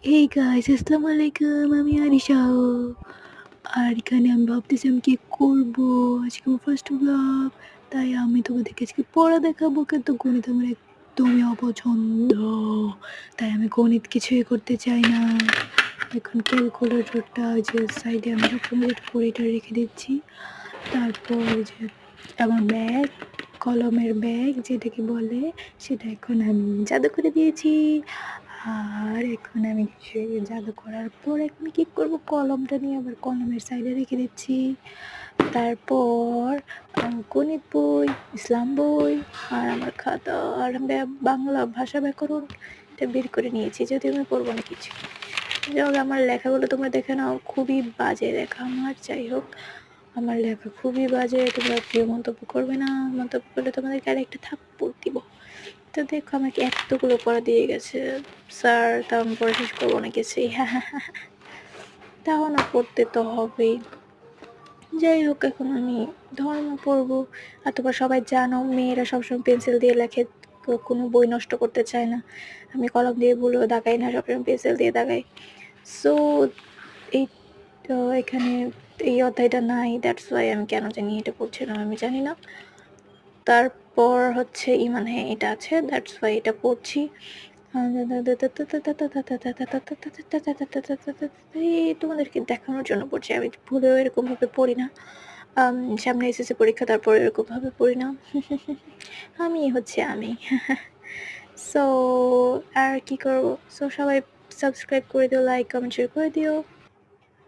Hey guys, আসসালামু আলাইকুম। আমি আরিশা। আর এখানে আমি ভাবতেছি আমি কি করব? আজকে আমার ফার্স্ট ভ্লগ। তাই আমি তোমাদেরকে আজকে পড়া দেখাবো, কিন্তু গণিত আমার একদমই অপছন্দ। তাই আমি গণিত কিছুই করতে চাই না। এখন ক্যালকুলেটরটা ওই যে সাইডে আমি সবসময় যেটা করি এটা রেখে দিচ্ছি। তারপর ওই যে আমার ব্যাগ, কলমের ব্যাগ যেটাকে বলে, সেটা এখন আমি জাদু করে দিয়েছি। আর এখন আমি জাদু করার পর এখন কি করব, কলমটা নিয়ে আবার কলমের সাইডে রেখে দিচ্ছি। তারপর গণিত বই, ইসলাম বই, আর আমার খাতা, আর বাংলা ভাষা ব্যাকরণ এটা বের করে নিয়েছি, যদিও আমি পড়বো না কিছু। যাই হোক, আমার লেখাগুলো তোমরা দেখে নাও, খুবই বাজে লেখা আমার। যাই হোক, আমার লেখা খুবই বাজে, তোমরা কেউ মন্তব্য করবে না। মন্তব্য করলে তোমাদেরকে আরেকটা থাপ্পড় দিব। তো দেখো, আমাকে এতগুলো পড়া দিয়ে গেছে স্যার, তাও আমি পড়া শেষ করবো না গেছি। তাও না, পড়তে তো হবেই। যাই হোক, এখন আমি ধর্ম পড়বো। আর তোমরা সবাই জানো, মেয়েরা সবসময় পেন্সিল দিয়ে লেখে, কোনো বই নষ্ট করতে চায় না। আমি কলম দিয়ে ভুলও দাগাই না, সবসময় পেন্সিল দিয়ে দাগাই। সো এই তো এখানে এই অধ্যায়টা নাই, দ্যাটস ওয়াই আমি কেন জানি এটা পড়ছিলাম, আমি জানি না। তারপর হচ্ছে ইমান, হ্যাঁ এটা আছে, দ্যাটস ওয়াই এটা পড়ছি। তোমাদেরকে দেখানোর জন্য পড়ছি, আমি ভুলেও এরকম ভাবে পড়ি না। সামনে এসএসসি পরীক্ষা, তারপর এরকম ভাবে পড়ি না। আমি হচ্ছে আমি। সো আর কি করবো, সো সবাই সাবস্ক্রাইব করে দিও, লাইক কমেন্ট শেয়ার করে দিও।